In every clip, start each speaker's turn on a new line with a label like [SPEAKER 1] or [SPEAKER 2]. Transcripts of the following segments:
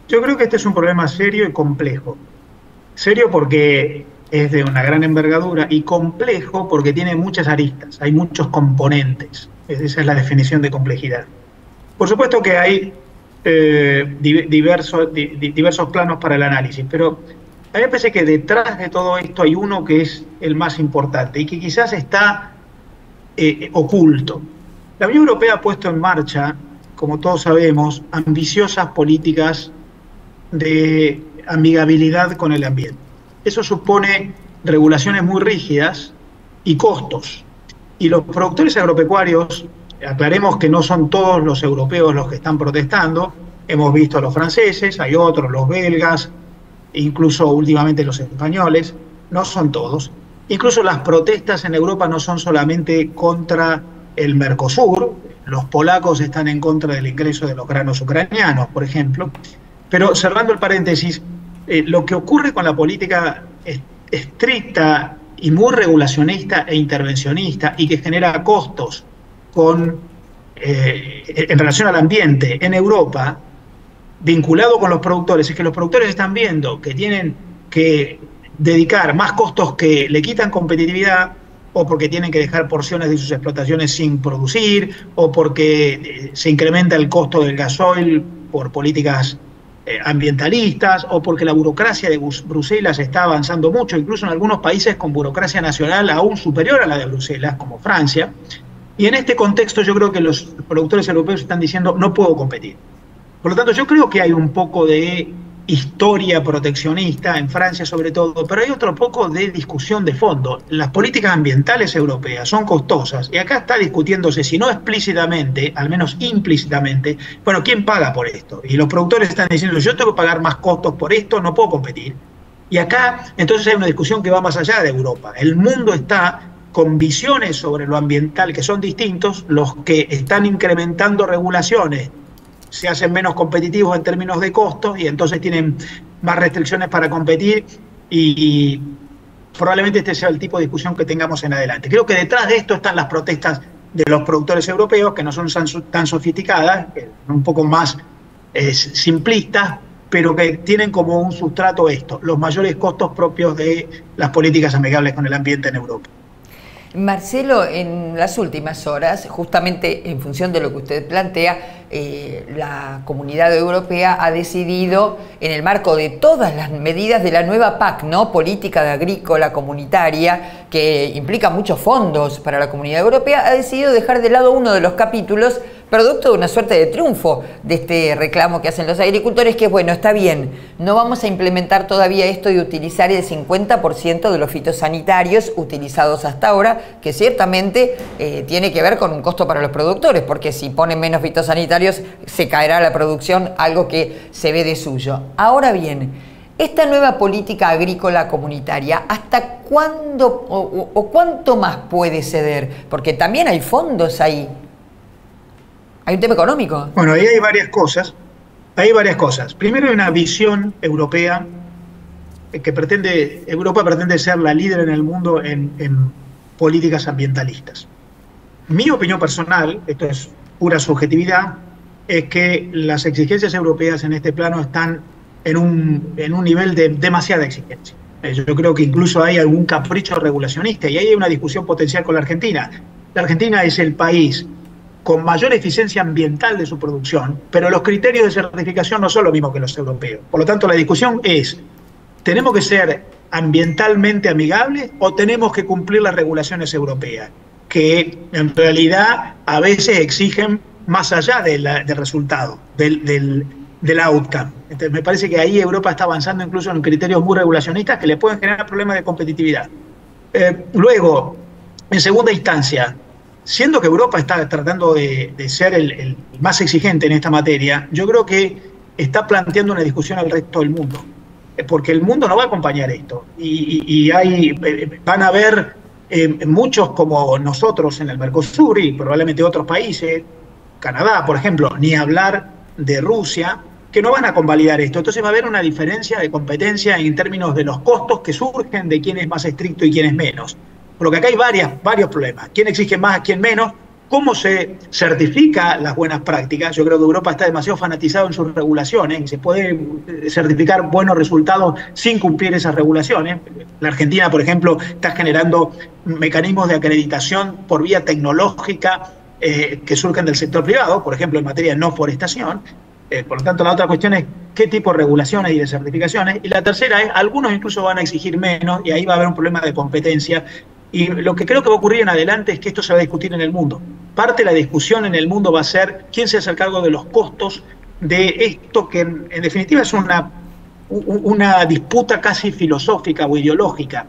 [SPEAKER 1] Yo creo que este es un problema serio y complejo. Serio porque es de una gran envergadura y complejo porque tiene muchas aristas, hay muchos componentes. Esa es la definición de complejidad. Por supuesto que hay diversos planos para el análisis, pero a mí me parece que detrás de todo esto hay uno que es el más importante y que quizás está oculto. La Unión Europea ha puesto en marcha, como todos sabemos, ambiciosas políticas de amigabilidad con el ambiente. Eso supone regulaciones muy rígidas y costos. Y los productores agropecuarios, aclaremos que no son todos los europeos los que están protestando, hemos visto a los franceses, hay otros, los belgas, incluso últimamente los españoles, no son todos. Incluso las protestas en Europa no son solamente contra el Mercosur, los polacos están en contra del ingreso de los granos ucranianos, por ejemplo. Pero cerrando el paréntesis, lo que ocurre con la política estricta y muy regulacionista e intervencionista y que genera costos en relación al ambiente en Europa, vinculado con los productores, es que los productores están viendo que tienen que dedicar más costos que le quitan competitividad, o porque tienen que dejar porciones de sus explotaciones sin producir, o porque se incrementa el costo del gasoil por políticas ambientalistas, o porque la burocracia de Bruselas está avanzando mucho, incluso en algunos países con burocracia nacional aún superior a la de Bruselas, como Francia. Y en este contexto yo creo que los productores europeos están diciendo no puedo competir. Por lo tanto, yo creo que hay un poco de historia proteccionista, en Francia sobre todo, pero hay otro poco de discusión de fondo. Las políticas ambientales europeas son costosas y acá está discutiéndose, si no explícitamente, al menos implícitamente, bueno, ¿quién paga por esto? Y los productores están diciendo, yo tengo que pagar más costos por esto, no puedo competir. Y acá, entonces hay una discusión que va más allá de Europa. El mundo está con visiones sobre lo ambiental que son distintos, los que están incrementando regulaciones se hacen menos competitivos en términos de costos y entonces tienen más restricciones para competir y probablemente este sea el tipo de discusión que tengamos en adelante. Creo que detrás de esto están las protestas de los productores europeos, que no son tan sofisticadas, un poco más simplistas, pero que tienen como un sustrato esto, los mayores costos propios de las políticas amigables con el ambiente en Europa.
[SPEAKER 2] Marcelo, en las últimas horas, justamente en función de lo que usted plantea, la Comunidad Europea ha decidido, en el marco de todas las medidas de la nueva PAC, ¿no? Política Agrícola Comunitaria, que implica muchos fondos para la Comunidad Europea, ha decidido dejar de lado uno de los capítulos, producto de una suerte de triunfo de este reclamo que hacen los agricultores, que bueno, está bien, no vamos a implementar todavía esto de utilizar el 50% de los fitosanitarios utilizados hasta ahora, que ciertamente tiene que ver con un costo para los productores, porque si ponen menos fitosanitarios se caerá la producción, algo que se ve de suyo. Ahora bien, esta nueva política agrícola comunitaria, ¿hasta cuándo o cuánto más puede ceder? Porque también hay fondos ahí. Hay un tema económico.
[SPEAKER 1] Bueno, ahí hay varias cosas. Primero hay una visión europea que Europa pretende ser la líder en el mundo en políticas ambientalistas. Mi opinión personal, esto es pura subjetividad, es que las exigencias europeas en este plano están en un nivel de demasiada exigencia. Yo creo que incluso hay algún capricho regulacionista y ahí hay una discusión potencial con la Argentina. La Argentina es el país con mayor eficiencia ambiental de su producción, pero los criterios de certificación no son los mismos que los europeos. Por lo tanto, la discusión es, ¿tenemos que ser ambientalmente amigables o tenemos que cumplir las regulaciones europeas? Que en realidad a veces exigen más allá del resultado, del outcome. Entonces, me parece que ahí Europa está avanzando incluso en criterios muy regulacionistas que le pueden generar problemas de competitividad. Luego, en segunda instancia, siendo que Europa está tratando de ser el más exigente en esta materia, yo creo que está planteando una discusión al resto del mundo, porque el mundo no va a acompañar esto. Van a haber muchos como nosotros en el Mercosur y probablemente otros países, Canadá, por ejemplo, ni hablar de Rusia, que no van a convalidar esto. Entonces va a haber una diferencia de competencia en términos de los costos que surgen de quién es más estricto y quién es menos. Por lo que acá hay varios problemas. ¿Quién exige más, quién menos? ¿Cómo se certifica las buenas prácticas? Yo creo que Europa está demasiado fanatizado en sus regulaciones y se puede certificar buenos resultados sin cumplir esas regulaciones. La Argentina, por ejemplo, está generando mecanismos de acreditación por vía tecnológica que surgen del sector privado, por ejemplo, en materia de no forestación. Por lo tanto, la otra cuestión es qué tipo de regulaciones y de certificaciones. Y la tercera es, algunos incluso van a exigir menos y ahí va a haber un problema de competencia. Y lo que creo que va a ocurrir en adelante es que esto se va a discutir en el mundo. Parte de la discusión en el mundo va a ser quién se hace el cargo de los costos de esto que en definitiva es una disputa casi filosófica o ideológica.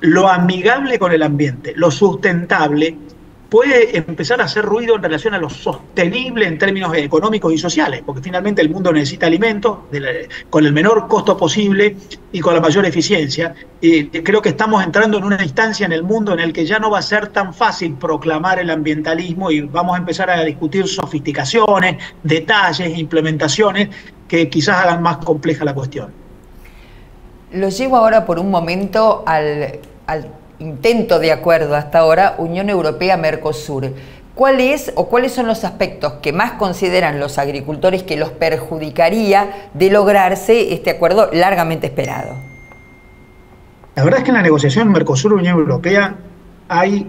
[SPEAKER 1] Lo amigable con el ambiente, lo sustentable, puede empezar a hacer ruido en relación a lo sostenible en términos económicos y sociales, porque finalmente el mundo necesita alimentos con el menor costo posible y con la mayor eficiencia. Y creo que estamos entrando en una instancia en el mundo en el que ya no va a ser tan fácil proclamar el ambientalismo y vamos a empezar a discutir sofisticaciones, detalles, implementaciones que quizás hagan más compleja la cuestión.
[SPEAKER 2] Lo llevo ahora por un momento al intento de acuerdo hasta ahora Unión Europea-Mercosur. ¿Cuáles son los aspectos que más consideran los agricultores que los perjudicaría de lograrse este acuerdo largamente esperado?
[SPEAKER 1] La verdad es que en la negociación Mercosur-Unión Europea hay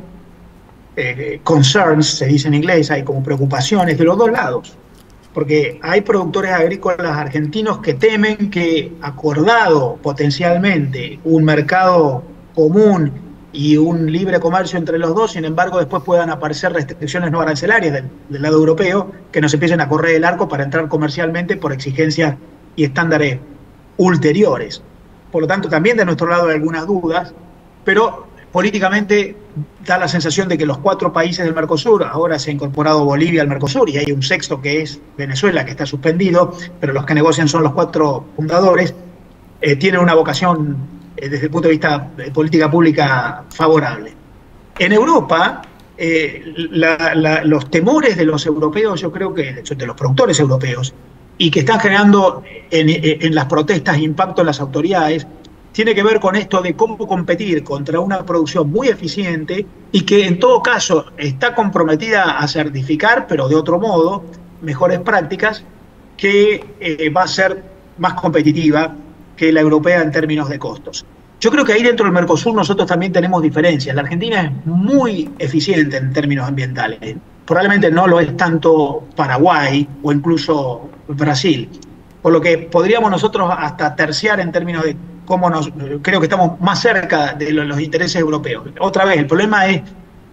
[SPEAKER 1] concerns, se dice en inglés, hay como preocupaciones de los dos lados. Porque hay productores agrícolas argentinos que temen que, acordado potencialmente un mercado común y un libre comercio entre los dos, sin embargo después puedan aparecer restricciones no arancelarias del lado europeo que nos empiecen a correr el arco para entrar comercialmente por exigencias y estándares ulteriores. Por lo tanto, también de nuestro lado hay algunas dudas, pero políticamente da la sensación de que los 4 países del Mercosur, ahora se ha incorporado Bolivia al Mercosur y hay un sexto que es Venezuela, que está suspendido, pero los que negocian son los 4 fundadores, tienen una vocación desde el punto de vista de política pública favorable. En Europa, los temores de los europeos, yo creo que de los productores europeos, y que están generando en las protestas impacto en las autoridades, tiene que ver con esto de cómo competir contra una producción muy eficiente y que en todo caso está comprometida a certificar, pero de otro modo, mejores prácticas, que va a ser más competitiva que la europea en términos de costos. Yo creo que ahí dentro del Mercosur nosotros también tenemos diferencias. La Argentina es muy eficiente en términos ambientales. Probablemente no lo es tanto Paraguay o incluso Brasil. Por lo que podríamos nosotros hasta terciar en términos de cómo creo que estamos más cerca de los intereses europeos. Otra vez, el problema es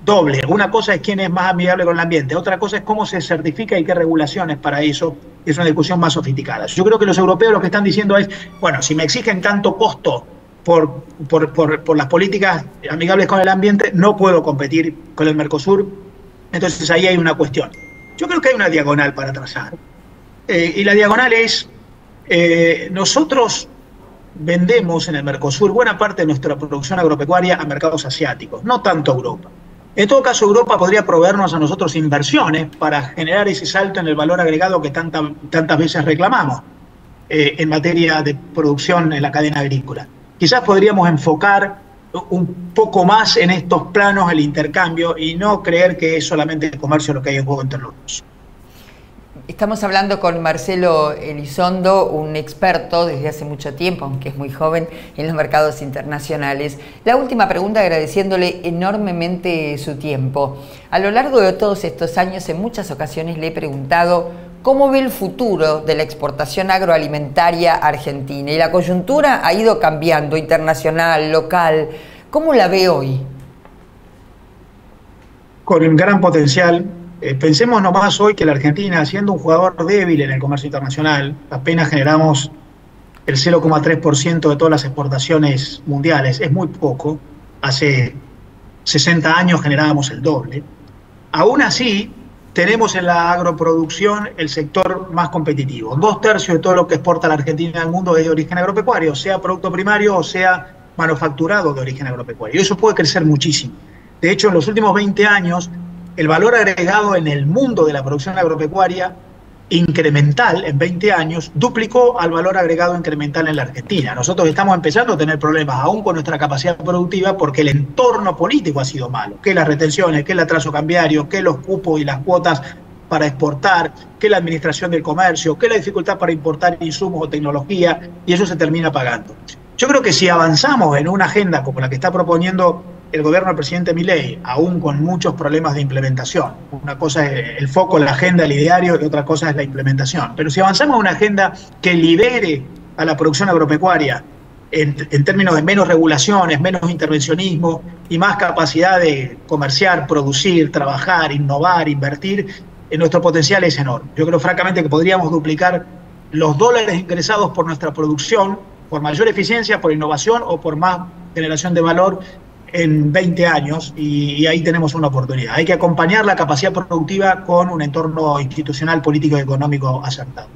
[SPEAKER 1] doble. Una cosa es quién es más amigable con el ambiente, otra cosa es cómo se certifica y qué regulaciones para eso. Es una discusión más sofisticada. Yo creo que los europeos lo que están diciendo es, bueno, si me exigen tanto costo por las políticas amigables con el ambiente, no puedo competir con el Mercosur. Entonces ahí hay una cuestión. Yo creo que hay una diagonal para trazar. Y la diagonal es, nosotros vendemos en el Mercosur buena parte de nuestra producción agropecuaria a mercados asiáticos, no tanto a Europa. En todo caso, Europa podría proveernos a nosotros inversiones para generar ese salto en el valor agregado que tantas veces reclamamos en materia de producción en la cadena agrícola. Quizás podríamos enfocar un poco más en estos planos el intercambio y no creer que es solamente el comercio lo que hay en juego entre los dos.
[SPEAKER 2] Estamos hablando con Marcelo Elizondo, un experto desde hace mucho tiempo, aunque es muy joven, en los mercados internacionales. La última pregunta, agradeciéndole enormemente su tiempo. A lo largo de todos estos años, en muchas ocasiones le he preguntado cómo ve el futuro de la exportación agroalimentaria argentina. Y la coyuntura ha ido cambiando, internacional, local. ¿Cómo la ve hoy? Con un gran potencial. Pensemos nomás hoy que la Argentina, siendo un jugador débil en el comercio internacional, apenas generamos el 0,3% de todas las exportaciones mundiales, es muy poco. Hace 60 años generábamos el doble. Aún así, tenemos en la agroproducción el sector más competitivo. 2/3 de todo lo que exporta la Argentina al mundo es de origen agropecuario, sea producto primario o sea manufacturado de origen agropecuario. Y eso puede crecer muchísimo. De hecho, en los últimos 20 años, el valor agregado en el mundo de la producción agropecuaria
[SPEAKER 1] incremental en 20 años duplicó al valor agregado incremental en la Argentina. Nosotros estamos empezando a tener problemas aún con nuestra capacidad productiva porque el entorno político ha sido malo, que las retenciones, que el atraso cambiario, que los cupos y las cuotas para exportar, que la administración del comercio, que la dificultad para importar insumos o tecnología, y eso se termina pagando. Yo creo que si avanzamos en una agenda como la que está proponiendo el gobierno del presidente Milei, aún con muchos problemas de implementación, una cosa es el foco, la agenda, el ideario, y otra cosa es la implementación, pero si avanzamos en una agenda que libere a la producción agropecuaria en términos de menos regulaciones, menos intervencionismo y más capacidad de comerciar, producir, trabajar, innovar, invertir, nuestro potencial es enorme. Yo creo francamente que podríamos duplicar los dólares ingresados por nuestra producción, por mayor eficiencia, por innovación o por más generación de valor en 20 años, y ahí tenemos una oportunidad. Hay que acompañar la capacidad productiva con un entorno institucional, político y económico acertado.